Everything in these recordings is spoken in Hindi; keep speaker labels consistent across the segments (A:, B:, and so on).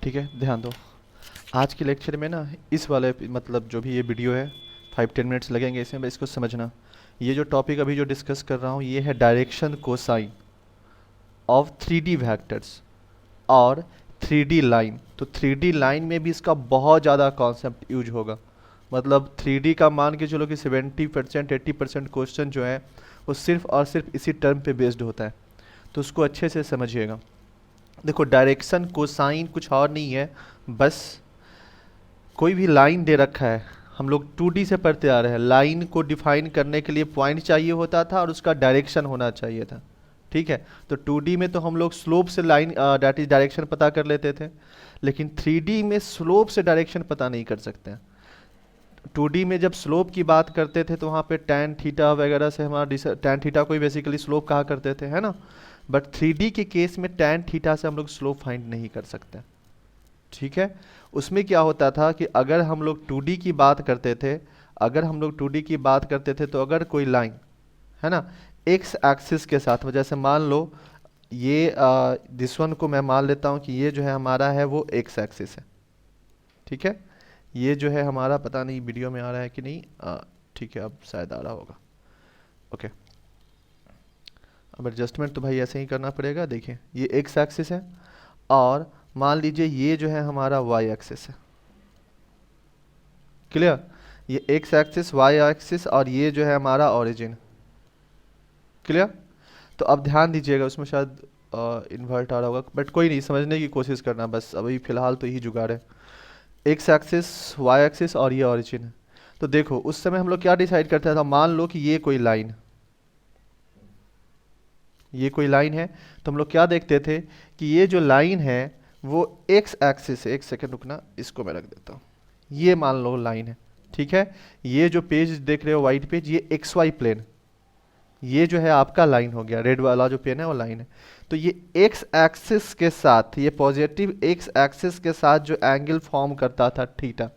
A: ठीक है, ध्यान दो। आज के लेक्चर में ना इस वाले मतलब जो भी ये वीडियो है 5-10 मिनट्स लगेंगे इसमें, बस इसको समझना। ये जो टॉपिक अभी जो डिस्कस कर रहा हूँ ये है direction cosine of 3D vectors और 3D लाइन। तो 3D लाइन में भी इसका बहुत ज़्यादा कॉन्सेप्ट यूज होगा। मतलब 3D का मान के चलो कि 70% 80% क्वेश्चन जो है वो सिर्फ और सिर्फ इसी टर्म पे बेस्ड होता है। तो उसको अच्छे से समझिएगा। देखो, डायरेक्शन कोसाइन कुछ और नहीं है, बस कोई भी लाइन दे रखा है। हम लोग 2D से पढ़ते आ रहे हैं, लाइन को डिफाइन करने के लिए पॉइंट चाहिए होता था और उसका डायरेक्शन होना चाहिए था। ठीक है, तो 2D में तो हम लोग स्लोप से लाइन डैट इज डायरेक्शन पता कर लेते थे, लेकिन 3D में स्लोप से डायरेक्शन पता नहीं कर सकते हैं। 2D में जब स्लोप की बात करते थे तो वहाँ पे टैन थीटा वगैरह से हमारा टैन थीटा को ही बेसिकली स्लोप कहा करते थे, है ना। बट 3D के केस में टैन थीटा से हम लोग स्लोप फाइंड नहीं कर सकते। ठीक है, उसमें क्या होता था कि अगर हम लोग 2D की बात करते थे, अगर हम लोग 2D की बात करते थे तो अगर कोई लाइन है ना एक्स एक्सिस के साथ, जैसे मान लो ये दिस वन को मैं मान लेता हूँ कि ये जो है हमारा है वो एक्स एक्सिस है। ठीक है, ये जो है हमारा, पता नहीं वीडियो में आ रहा है कि नहीं, ठीक है अब शायद आ रहा होगा। ओके, अब एडजस्टमेंट तो भाई ऐसे ही करना पड़ेगा। देखिए ये एक्स एक्सिस है और मान लीजिए ये जो है हमारा वाई एक्सिस है। क्लियर, ये एक्स एक्सिस वाई एक्सिस और ये जो है हमारा ओरिजिन। क्लियर, तो अब ध्यान दीजिएगा, उसमें शायद इन्वर्ट आ रहा होगा, बट कोई नहीं, समझने की कोशिश करना बस। अभी फिलहाल तो यही जुगाड़ है, एक्स एक्सिस वाई एक्सिस और ये ओरिजिन है। तो देखो उस समय हम लोग क्या डिसाइड करते थे, मान लो कि ये कोई लाइन, ये कोई लाइन है, तो हम लोग क्या देखते थे कि ये जो लाइन है वो एक्स एक्सिस है। एक सेकंड रुकना, इसको मैं रख देता हूँ। ये मान लो लाइन है, ठीक है। ये जो पेज देख रहे हो वाइट पेज, ये एक्स वाई प्लेन, ये जो है आपका लाइन हो गया, रेड वाला जो पेन है वो लाइन है। तो ये एक्स एक्सिस के साथ, ये पॉजिटिव एक्स एक्सिस के साथ जो एंगल फॉर्म करता था थीटा।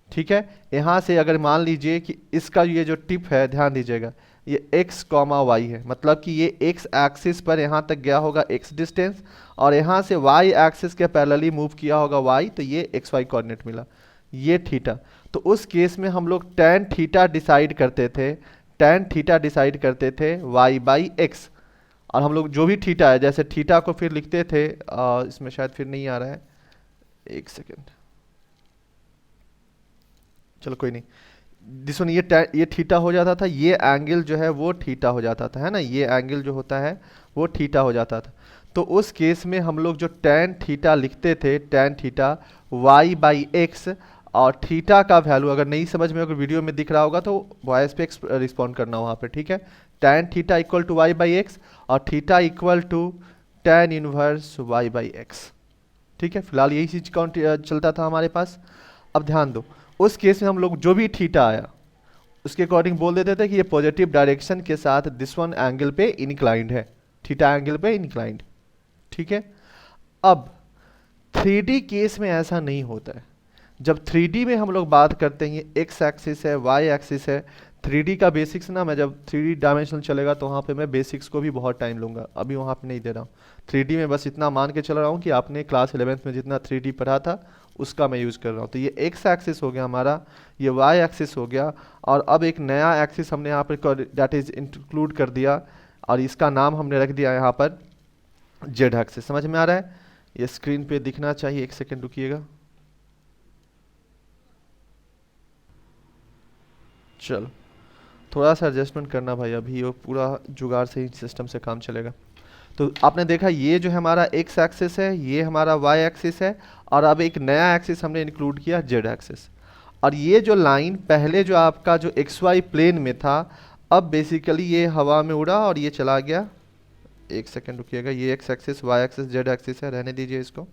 A: ठीक है, यहाँ से अगर मान लीजिए कि इसका ये जो टिप है, ध्यान दीजिएगा, ये x कॉमा वाई है, मतलब कि ये x एक्सिस पर यहाँ तक गया होगा x डिस्टेंस और यहाँ से y एक्सिस के पैरेलली मूव किया होगा y, तो ये एक्स वाई कोऑर्डिनेट मिला, ये थीटा। तो उस केस में हम लोग tan थीटा डिसाइड करते थे, tan थीटा डिसाइड करते थे y बाई एक्स। और हम लोग जो भी थीटा है, जैसे थीटा को फिर लिखते थे, इसमें शायद फिर नहीं आ रहा है, एक सेकेंड, चलो कोई नहीं। दिस वन ये थीटा हो जाता था, ये एंगल जो है वो थीटा हो जाता था, है ना, ये एंगल जो होता है वो थीटा हो जाता था। तो उस केस में हम लोग जो tan थीटा लिखते थे, tan theta y by x, और थीटा का वैल्यू अगर नहीं समझ में, अगर वीडियो में दिख रहा होगा तो वॉइस पे रिस्पॉन्ड करना वहाँ पे। ठीक है, tan theta equal to y by x और theta equal to tan inverse y by x. ठीक है, फिलहाल यही चीज़ चलता था हमारे पास। अब ध्यान दो, उस केस में हम लोग जो भी थीटा आया उसके अकॉर्डिंग बोल देते थे कि ये पॉजिटिव डायरेक्शन के साथ दिस वन एंगल पे इंक्लाइंड है, थीटा एंगल पे इंक्लाइंड। ठीक है, अब 3D केस में ऐसा नहीं होता है। जब 3D में हम लोग बात करते हैं, ये एक्स एक्सिस है वाई एक्सिस है, 3D का बेसिक्स ना, मैं जब 3D डायमेंशनल चलेगा तो वहाँ पे मैं बेसिक्स को भी बहुत टाइम लूँगा, अभी वहाँ पे नहीं दे रहा हूँ। 3D में बस इतना मान के चल रहा हूँ कि आपने क्लास 11th में जितना 3D पढ़ा था उसका मैं यूज़ कर रहा हूँ। तो ये एक्स एक्सिस हो गया हमारा, ये वाई एक्सिस हो गया, और अब एक नया एक्सिस हमने यहाँ पर डेट इज इंक्लूड कर दिया और इसका नाम हमने रख दिया यहाँ पर जेड एक्सिस। समझ में आ रहा है, ये स्क्रीन पे दिखना चाहिए, एक सेकेंड रुकिएगा। चलो थोड़ा सा एडजस्टमेंट करना भाई, अभी वो पूरा जुगाड़ से ही सिस्टम से काम चलेगा। तो आपने देखा ये जो है हमारा एक्स एक्सिस है, ये हमारा वाई एक्सिस है, और अब एक नया एक्सिस हमने इंक्लूड किया जेड एक्सिस। और ये जो लाइन पहले जो आपका जो एक्स वाई प्लेन में था, अब बेसिकली ये हवा में उड़ा और ये चला गया, एक सेकेंड रुकिएगा, ये x axis y axis z axis है, रहने दीजिए इसको।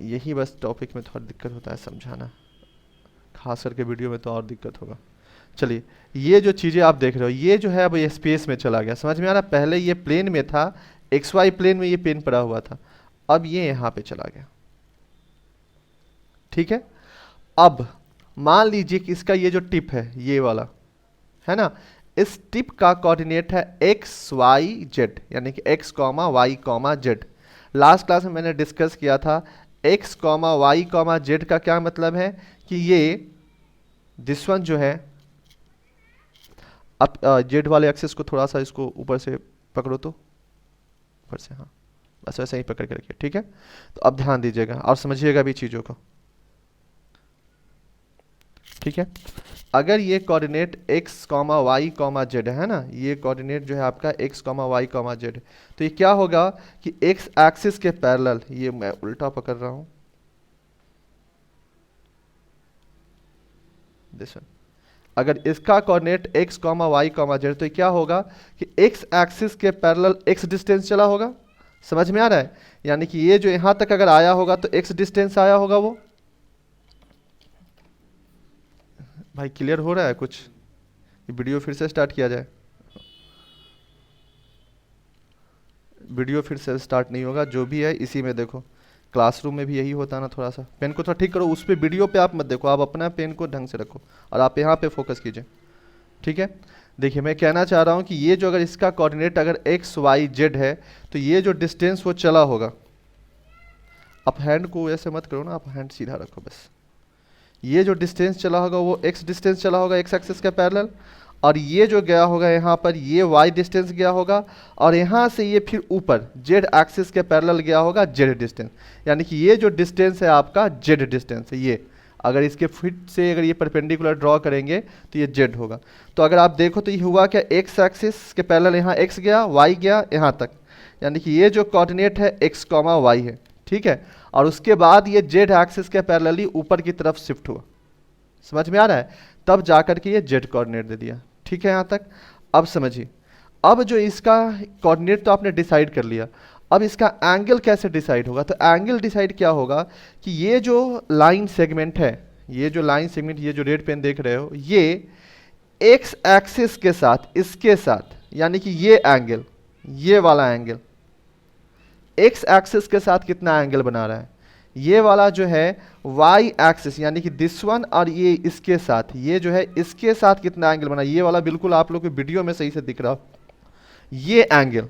A: यही बस टॉपिक में थोड़ा दिक्कत होता है समझाना, खास करके वीडियो में तो और दिक्कत होगा। चलिए, ये जो चीज़ें आप देख रहे हो, ये जो है अब ये स्पेस में चला गया, समझ में आ रहा है। पहले ये प्लेन में था, एक्स वाई प्लेन में ये पेन पड़ा हुआ था, अब ये यहाँ पे चला गया। ठीक है, अब मान लीजिए कि इसका ये जो टिप है ये वाला, है ना, इस टिप का कोऑर्डिनेट है एक्स वाई जेड, यानी कि x comma y comma z. Last class में मैंने डिस्कस किया था x comma y comma z का क्या मतलब है कि ये दिस वन जो है, अब जेड वाले एक्सिस को थोड़ा सा इसको ऊपर से पकड़ो तो, ऊपर से, हाँ बस वैसे ही पकड़ के रखिए, ठीक है। तो अब ध्यान दीजिएगा और समझिएगा भी चीज़ों को, ठीक है। अगर ये coordinate x comma y comma z है ना, ये कोऑर्डिनेट जो है आपका x comma y comma z, तो ये क्या होगा कि x एक्सिस के पैरेलल, ये मैं उल्टा पकड़ रहा हूं, दिस वन, अगर इसका coordinate x comma y comma z, तो ये क्या होगा कि x एक्सिस के पैरेलल x डिस्टेंस चला होगा। समझ में आ रहा है? यानी कि ये जो यहां तक अगर आया होगा तो x डिस्टेंस आया होगा वो। भाई क्लियर हो रहा है कुछ? ये वीडियो फिर से स्टार्ट किया जाए? वीडियो फिर से स्टार्ट नहीं होगा, जो भी है इसी में देखो। क्लासरूम में भी यही होता है ना, थोड़ा सा पेन को थोड़ा ठीक करो, उस पर वीडियो पे आप मत देखो, आप अपना पेन को ढंग से रखो और आप यहाँ पे फोकस कीजिए, ठीक है। देखिए मैं कहना चाह रहा हूँ कि ये जो अगर इसका कोऑर्डिनेट अगर एक्स वाई जेड है, तो ये जो डिस्टेंस वो चला होगा, आप हैंड को ऐसे मत करो ना, आप हैंड सीधा रखो बस। ये जो डिस्टेंस चला होगा वो x डिस्टेंस चला होगा x एक्सिस के पैरेलल, और ये जो गया होगा यहाँ पर ये y डिस्टेंस गया होगा, और यहाँ से ये फिर ऊपर z एक्सिस के पैरेलल गया होगा z डिस्टेंस। यानी कि ये जो डिस्टेंस है आपका z डिस्टेंस है, ये अगर इसके फिट से अगर ये परपेंडिकुलर ड्रॉ करेंगे तो ये z होगा। तो अगर आप देखो तो ये हुआ क्या, x एक्सिस के पैरेलल यहाँ x गया, y गया यहाँ तक, यानी कि ये जो कोऑर्डिनेट है x कॉमा वाई है, ठीक है। और उसके बाद ये जेड एक्सिस के पैरेलली ऊपर की तरफ शिफ्ट हुआ। समझ में आ रहा है? तब जाकर के ये जेड कोऑर्डिनेट दे दिया, ठीक है यहाँ तक। अब समझिए, अब जो इसका कोऑर्डिनेट तो आपने डिसाइड कर लिया, अब इसका एंगल कैसे डिसाइड होगा? तो एंगल डिसाइड क्या होगा कि ये जो लाइन सेगमेंट है, ये जो लाइन सेगमेंट, ये जो रेड पेन देख रहे हो, ये एक्स एक्सिस के साथ, इसके साथ, यानी कि ये एंगल, ये वाला एंगल एक्स एक्सिस के साथ कितना एंगल बना रहा है, ये वाला जो है वाई एक्सिस यानी कि दिस वन, और ये इसके साथ, ये जो है इसके साथ कितना एंगल बना, ये वाला बिल्कुल आप लोग को वीडियो में सही से दिख रहा हो, ये एंगल।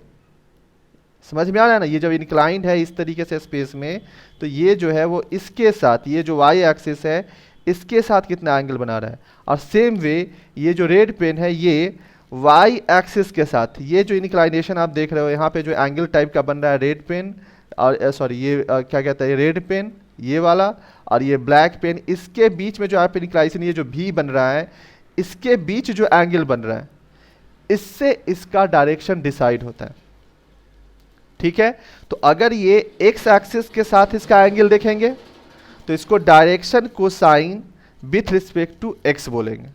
A: समझ में आ रहा है ना? ये जब इंक्लाइंड है इस तरीके से स्पेस में, तो ये जो है वो इसके साथ, ये जो वाई एक्सिस है इसके साथ कितना एंगल बना रहा है। और सेम वे ये जो रेड पेन है, ये वाई एक्सिस के साथ, ये जो इंक्लाइनेशन आप देख रहे हो यहाँ पे जो एंगल टाइप का बन रहा है रेड पेन, और सॉरी ये क्या कहता है, रेड पेन ये वाला, और ये ब्लैक पेन, इसके बीच में जो आप इंक्लाइनेशन, ये जो भी बन रहा है, इसके बीच जो एंगल बन रहा है, इससे इसका डायरेक्शन डिसाइड होता है, ठीक है। तो अगर ये एक्स एक्सिस के साथ इसका एंगल देखेंगे तो इसको direction cosine with respect to x बोलेंगे।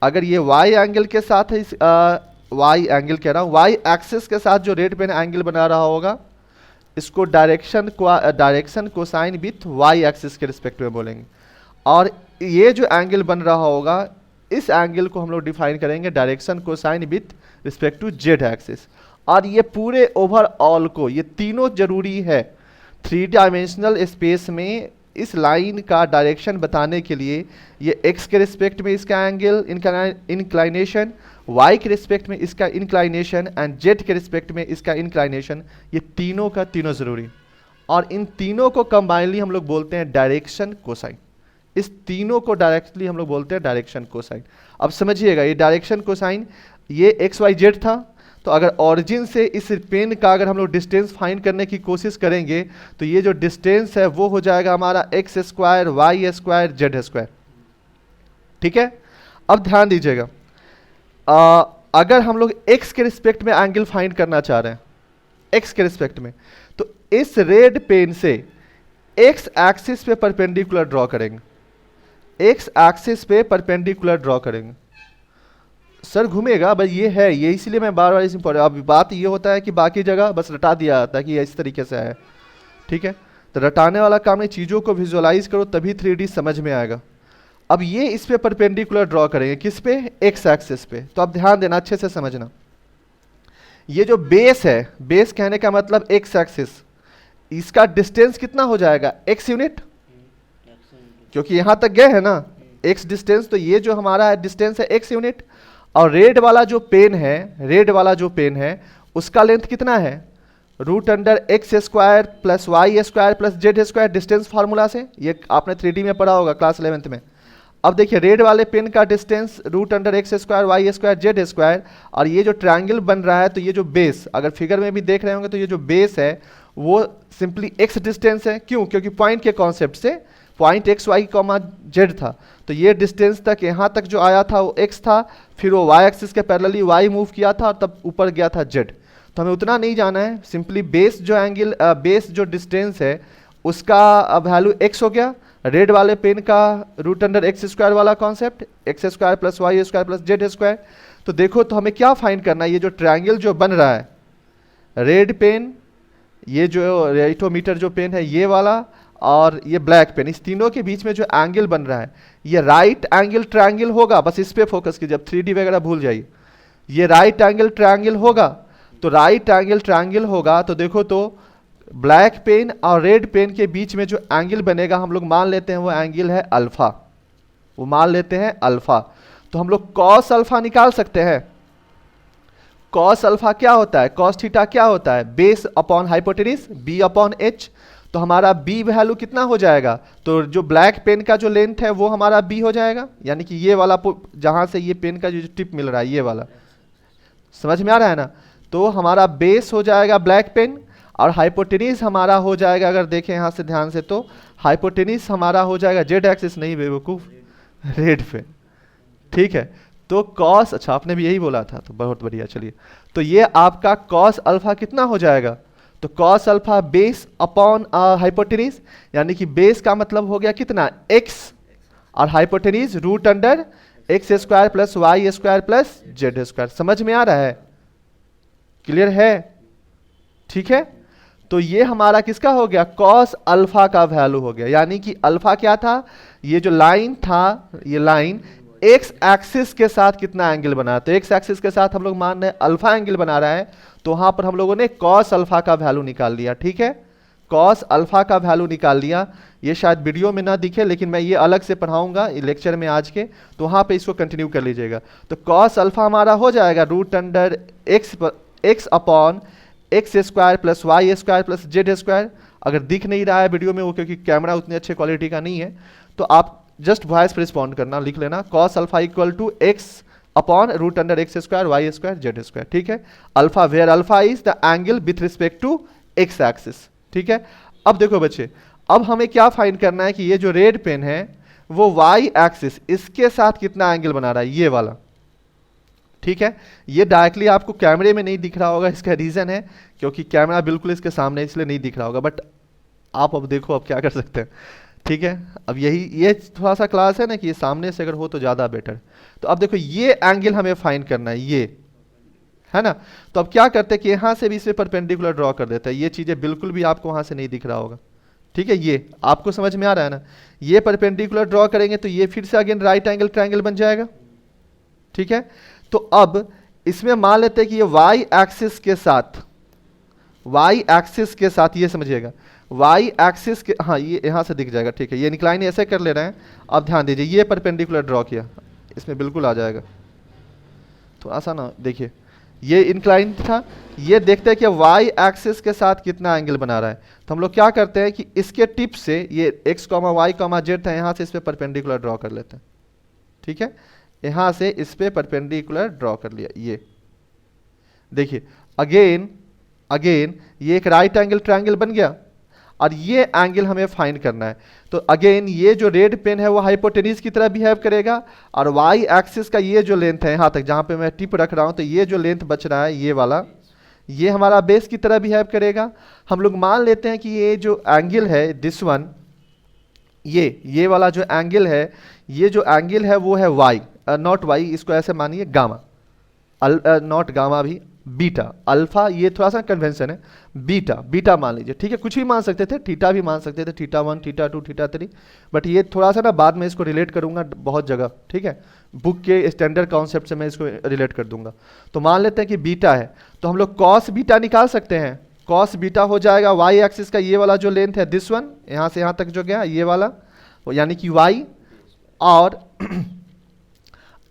A: अगर ये वाई एंगल के साथ है, वाई एंगल कह रहा हूँ, वाई एक्सिस के साथ जो रेड पेन एंगल बना रहा होगा, इसको direction cosine with y axis के रिस्पेक्ट में बोलेंगे। और ये जो एंगल बन रहा होगा, इस एंगल को हम लोग डिफाइन करेंगे direction cosine with respect to z axis. और ये पूरे ओवरऑल को, ये तीनों जरूरी है 3 डायमेंशनल स्पेस में इस लाइन का डायरेक्शन बताने के लिए। ये x के रिस्पेक्ट में इसका एंगल इंक्लाइनेशन, y के रिस्पेक्ट में इसका इंक्लाइनेशन, एंड z के रिस्पेक्ट में इसका इंक्लाइनेशन, ये तीनों का तीनों ज़रूरी। और इन तीनों को कंबाइनली हम लोग बोलते हैं डायरेक्शन कोसाइन। इस तीनों को डायरेक्टली हम लोग बोलते हैं डायरेक्शन कोसाइन। अब समझिएगा, ये डायरेक्शन कोसाइन, ये एक्स वाई जेड था, तो अगर ऑरिजिन से इस पेन का अगर हम लोग डिस्टेंस फाइंड करने की कोशिश करेंगे, तो ये जो डिस्टेंस है वो हो जाएगा हमारा x square y square z square, ठीक है। अब ध्यान दीजिएगा, अगर हम लोग एक्स के रिस्पेक्ट में एंगल फाइंड करना चाह रहे हैं, एक्स के रिस्पेक्ट में, तो इस रेड पेन से एक्स एक्सिस पे परपेंडिकुलर ड्रॉ करेंगे, एक्स एक्सिस पे परपेंडिकुलर ड्रॉ करेंगे। सर घूमेगा, बस ये है, ये इसीलिए मैं बार बार इसमें पढ़ रहा हूँ। अब बात ये होता है कि बाकी जगह बस रटा दिया जाता है कि इस तरीके से है, ठीक है। तो रटाने वाला काम है, चीज़ों को विजुअलाइज करो तभी 3D समझ में आएगा। अब ये इस पे परपेंडिकुलर ड्रॉ करेंगे, किस पे? एक्स एक्सिस पे। तो अब ध्यान देना, अच्छे से समझना, ये जो बेस है, बेस कहने का मतलब एक्स एक्सिस, इसका डिस्टेंस कितना हो जाएगा? एक्स यूनिट, क्योंकि यहाँ तक गए हैं ना एक्स डिस्टेंस, तो ये जो हमारा डिस्टेंस है एक्स यूनिट। और रेड वाला जो पेन है, रेड वाला जो पेन है, उसका लेंथ कितना है? Root under x square plus y square plus z square distance formula से, ये आपने 3D में पढ़ा होगा क्लास 11th में। अब देखिए रेड वाले पेन का distance root under x square y square z square, और ये जो ट्रायंगल बन रहा है तो ये जो बेस, अगर फिगर में भी देख रहे होंगे तो ये जो बेस है वो सिंपली एक्स डिस्टेंस है। क्यों? क्योंकि पॉइंट के कॉन्सेप्ट से point x y comma z था, तो ये डिस्टेंस तक यहाँ तक जो आया था वो एक्स था, फिर वो वाई एक्सिस के पैरेलली वाई मूव किया था और तब ऊपर गया था जेड। तो हमें उतना नहीं जाना है, सिंपली बेस जो एंगल बेस जो डिस्टेंस है उसका वैल्यू एक्स हो गया। रेड वाले पेन का रूट अंडर एक्स स्क्वायर वाला concept, x square plus y square plus z square. तो देखो तो हमें क्या फाइंड करना है, ये जो ट्रायंगल जो बन रहा है, रेड पेन, ये जो रेटोमीटर जो पेन है ये वाला, और ये ब्लैक पेन, इस तीनों के बीच में जो एंगल बन रहा है ये राइट एंगल ट्रायंगल होगा। बस इस पे फोकस कीजिए, अब 3D वगैरह भूल जाइए। ये राइट एंगल ट्रायंगल होगा, तो राइट एंगल ट्रायंगल होगा तो देखो तो ब्लैक पेन और रेड पेन के बीच में जो एंगल बनेगा हम लोग मान लेते हैं वो एंगल है अल्फा, वो मान लेते हैं अल्फा। तो हम लोग कॉस अल्फा निकाल सकते हैं। कॉस अल्फा क्या होता है, कॉस थीटा क्या होता है, base upon hypotenuse b upon h. तो हमारा बी वैल्यू कितना हो जाएगा, तो जो ब्लैक पेन का जो लेंथ है वो हमारा बी हो जाएगा, यानी कि ये वाला जहां से ये पेन का जो टिप मिल रहा है ये वाला, समझ में आ रहा है ना। तो हमारा बेस हो जाएगा ब्लैक पेन और हाइपोटेनिस हमारा हो जाएगा, अगर देखें यहाँ से ध्यान से तो हाइपोटेनिस हमारा हो जाएगा जेड एक्सिस, नहीं बेवकूफ, रेड पेन। ठीक है, तो कॉस, अच्छा आपने भी यही बोला था, तो बहुत बढ़िया। चलिए, तो ये आपका कॉस अल्फा कितना हो जाएगा, तो cos alpha base upon hypotenuse, यानी कि बेस का मतलब हो गया कितना एक्स, और hypotenuse root under x square plus y square plus z square. समझ में आ रहा है, क्लियर है? ठीक है, तो ये हमारा किसका हो गया, कॉस अल्फा का वैल्यू हो गया। यानी कि अल्फा क्या था, ये जो लाइन था, ये लाइन एक्स एक्सिस के साथ कितना एंगल बना, तो एक्स एक्सिस के साथ हम लोग मान रहे हैं अल्फा एंगल बना रहा है, तो वहां पर हम लोगों ने कॉस अल्फा का वैल्यू निकाल लिया। ठीक है, कॉस अल्फा का वैल्यू निकाल लिया। ये शायद वीडियो में ना दिखे, लेकिन मैं ये अलग से पढ़ाऊंगा लेक्चर में आज के, तो वहां पे इसको कंटिन्यू कर लीजिएगा। तो कॉस अल्फा हमारा हो जाएगा root under x upon x square plus y square plus z square. अगर दिख नहीं रहा है वीडियो में वो, क्योंकि कैमरा उतनी अच्छे क्वालिटी का नहीं है, तो आप जस्ट वॉइस पर रिस्पॉन्ड करना, लिख लेना cos alpha equal to x upon root under x square y square z square. ठीक है, alpha where alpha is the angle with respect to x axis. ठीक है, अब देखो बच्चे, अब हमें क्या फाइंड करना है कि ये जो रेड पेन है वो वाई एक्सिस इसके साथ कितना एंगल बना रहा है, ये वाला। ठीक है, ये डायरेक्टली आपको कैमरे में नहीं दिख रहा होगा, इसका रीजन है क्योंकि कैमरा बिल्कुल इसके सामने, इसलिए नहीं दिख रहा होगा, बट आप अब देखो अब क्या कर सकते हैं। ठीक है, अब यही ये थोड़ा सा क्लास है ना कि ये सामने से अगर हो तो ज़्यादा बेटर। तो अब देखो ये एंगल हमें फाइंड करना है, ये है ना। तो अब क्या करते हैं कि यहाँ से भी इसे परपेंडिकुलर ड्रॉ कर देते हैं, ये चीज़ें बिल्कुल भी आपको वहाँ से नहीं दिख रहा होगा। ठीक है, ये आपको समझ में आ रहा है ना, ये परपेंडिकुलर ड्रॉ करेंगे तो ये फिर से अगेन राइट एंगल ट्रायंगल बन जाएगा। ठीक है, तो अब इसमें मान लेते हैं कि ये वाई एक्सिस के साथ, वाई एक्सिस के साथ, ये समझिएगा वाई एक्सिस के, हाँ ये यहाँ से दिख जाएगा। ठीक है, ये इंक्लाइन ऐसे कर ले रहे हैं, अब ध्यान दीजिए ये परपेंडिकुलर ड्रॉ किया, इसमें बिल्कुल आ जाएगा, थोड़ा सा ना देखिए, ये इंक्लाइन था, ये देखते हैं कि वाई एक्सिस के साथ कितना एंगल बना रहा है। तो हम लोग क्या करते हैं कि इसके टिप से ये x comma y comma z था, यहाँ से इस पर परपेंडिकुलर ड्रॉ कर लेते हैं। ठीक है, यहाँ से इस पर परपेंडिकुलर ड्रॉ कर लिया, ये देखिए अगेन अगेन ये एक राइट एंगल ट्रायंगल बन गया, और ये एंगल हमें फाइंड करना है। तो अगेन ये जो रेड पेन है वो हाइपोटेनिस की तरह बिहेव करेगा, और वाई एक्सिस का ये जो लेंथ है यहाँ तक जहाँ पे मैं टिप रख रहा हूँ, तो ये जो लेंथ बच रहा है ये वाला, ये हमारा बेस की तरह बिहेव करेगा। हम लोग मान लेते हैं कि ये जो एंगल है दिस वन, ये वाला जो एंगल है, ये जो एंगल है वो है वाई, नॉट वाई, इसको ऐसे मानिए गामा, नॉट गामा भी, बीटा, अल्फा ये थोड़ा सा कन्वेंशन है, बीटा बीटा मान लीजिए। ठीक है, कुछ भी मान सकते थे, थीटा भी मान सकते थे, थीटा 1 थीटा 2 थीटा 3, बट ये थोड़ा सा ना बाद में इसको रिलेट करूंगा बहुत जगह। ठीक है, बुक के स्टैंडर्ड कॉन्सेप्ट से मैं इसको रिलेट कर दूंगा। तो मान लेते हैं कि बीटा है, तो हम लोग कॉस बीटा निकाल सकते हैं। कॉस बीटा हो जाएगा वाई एक्सिस का ये वाला जो लेंथ है दिस वन, यहाँ से यहाँ तक जो गया ये वाला, यानी कि वाई, और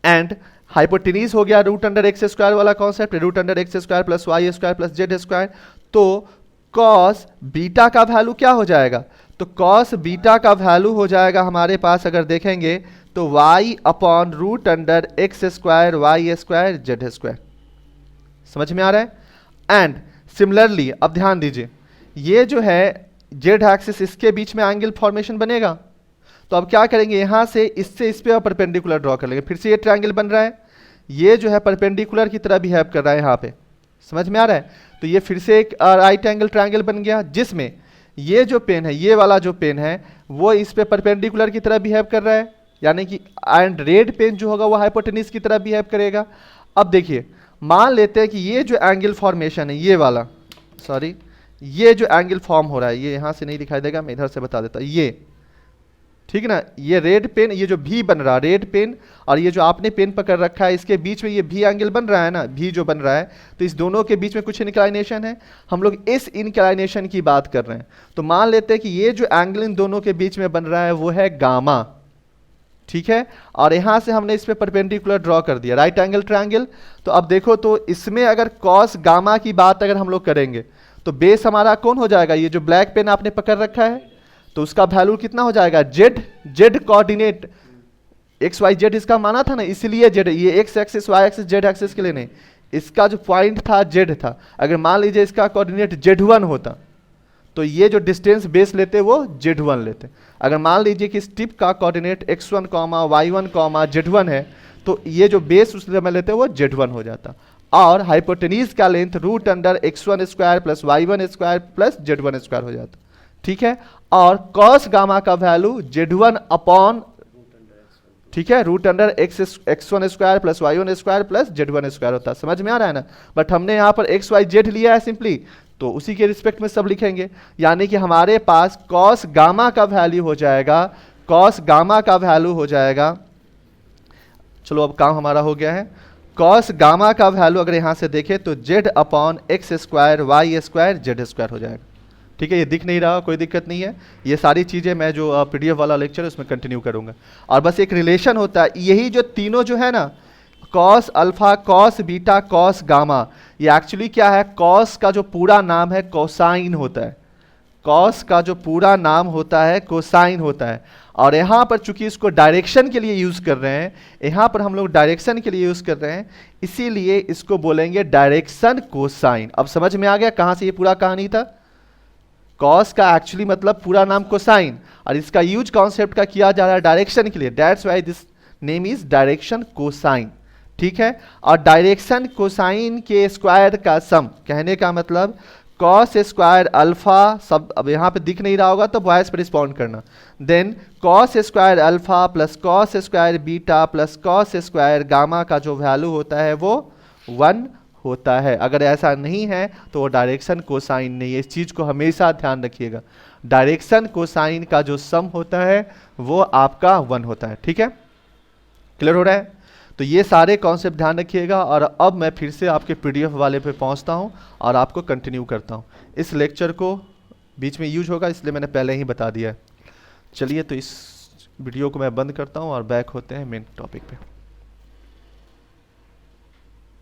A: एंड हाइपोटेनिस हो गया रूट अंडर एक्स स्क्वायर वाला concept, root under x square plus y square plus z square. तो कॉस बीटा का वैल्यू क्या हो जाएगा, तो कॉस बीटा का वैल्यू हो जाएगा हमारे पास अगर देखेंगे तो y upon root under x square y square z square. समझ में आ रहा है। एंड सिमिलरली अब ध्यान दीजिए, ये जो है जेड एक्सिस इसके बीच में एंगल फॉर्मेशन बनेगा, तो अब क्या करेंगे, यहां से इससे इस पे परपेंडिकुलर ड्रॉ कर लेंगे। फिर से ये ट्रायंगल बन रहा है, ये जो है परपेंडिकुलर की तरह बिहेव कर रहा है यहाँ पे। समझ में आ रहा है। तो ये फिर से एक राइट एंगल ट्रायंगल बन गया, जिसमें ये जो पेन है, ये वाला जो पेन है वो इस पे परपेंडिकुलर की तरह बिहेव कर रहा है, यानी कि एंड रेड पेन जो होगा वो हाइपोटेनिस की तरह बिहेव करेगा। अब देखिए, मान लेते हैं कि ये जो एंगल फॉर्मेशन है, ये वाला, सॉरी, ये जो एंगल फॉर्म हो रहा है, ये यहां से नहीं दिखाई देगा, मैं इधर से बता देता हूं, ये ठीक है ना, ये रेड पेन, ये जो भी बन रहा है रेड पेन, और ये जो आपने पेन पकड़ रखा है इसके बीच में ये भी एंगल बन रहा है ना, भी जो बन रहा है, तो इस दोनों के बीच में कुछ इंक्लाइनेशन है। हम लोग इस इंक्लाइनेशन की बात कर रहे हैं। तो मान लेते हैं कि ये जो एंगल इन दोनों के बीच में बन रहा है वो है गामा, ठीक है, और यहां से हमने इस पे परपेंडिकुलर ड्रॉ कर दिया राइट एंगल ट्रायंगल। तो अब देखो, तो इसमें अगर कॉस गामा की बात अगर हम लोग करेंगे तो बेस हमारा कौन हो जाएगा, ये जो ब्लैक पेन आपने पकड़ रखा है, तो उसका वैल्यू कितना हो जाएगा, z, z coordinate x y z इसका माना था ना, इसलिए जेड, ये x axis y axis z axis के लिए नहीं, इसका जो पॉइंट था जेड था। अगर मान लीजिए इसका कोऑर्डिनेट z1 होता तो ये जो डिस्टेंस बेस लेते वो z1 लेते। अगर मान लीजिए कि इस टिप का कोऑर्डिनेट x1, y1, z1 है, तो ये जो बेस उस समय लेते वो z1 हो जाता, और हाइपोटेनिस का length root under x1 square plus y1 square plus z1 square हो जाता। ठीक है, और कॉस गामा का वैल्यू z1 अपॉन, ठीक है, root under x1 square plus y1 square plus z1 square होता है। समझ में आ रहा है ना। बट हमने यहाँ पर x y z लिया है सिंपली, तो उसी के रिस्पेक्ट में सब लिखेंगे, यानी कि हमारे पास कॉस गामा का वैल्यू हो जाएगा, कॉस गामा का वैल्यू हो जाएगा, चलो अब काम हमारा हो गया है, कॉस गामा का वैल्यू अगर यहाँ से देखें तो z upon x square y square z square हो जाएगा। ठीक है, ये दिख नहीं रहा, कोई दिक्कत नहीं है, ये सारी चीज़ें मैं जो पीडीएफ वाला लेक्चर है उसमें कंटिन्यू करूंगा। और बस एक रिलेशन होता है, यही जो तीनों जो है ना, cos alpha, cos beta, cos gamma, ये एक्चुअली क्या है, कॉस का जो पूरा नाम है कोसाइन होता है, कॉस का जो पूरा नाम होता है कोसाइन होता है। और यहाँ पर चूंकि इसको डायरेक्शन के लिए यूज़ कर रहे हैं, यहाँ पर हम लोग डायरेक्शन के लिए यूज़ कर रहे हैं, इसीलिए इसको बोलेंगे डायरेक्शन कोसाइन। अब समझ में आ गया कहाँ से ये पूरा कहानी था। कॉस का एक्चुअली मतलब पूरा नाम कोसाइन, और इसका यूज कॉन्सेप्ट का किया जा रहा है डायरेक्शन के लिए, that's why this name is direction cosine. ठीक है, और डायरेक्शन कोसाइन के स्क्वायर का सम, कहने का मतलब कॉस स्क्वायर अल्फा, सब अब यहाँ पे दिख नहीं रहा होगा तो वॉइस पर रिस्पॉन्ड करना, then cos square alpha plus cos square beta plus cos square gamma का जो वैल्यू होता है वो 1 होता है। अगर ऐसा नहीं है तो वो डायरेक्शन कोसाइन नहीं है, इस चीज़ को हमेशा ध्यान रखिएगा। डायरेक्शन कोसाइन का जो सम होता है वो आपका 1 होता है। ठीक है, क्लियर हो रहा है। तो ये सारे कॉन्सेप्ट ध्यान रखिएगा, और अब मैं फिर से आपके पीडीएफ वाले पे पहुंचता हूं और आपको कंटिन्यू करता हूं। इस लेक्चर को बीच में यूज होगा इसलिए मैंने पहले ही बता दिया है। चलिए, तो इस वीडियो को मैं बंद करता हूं और बैक होते हैं मेन टॉपिक पे।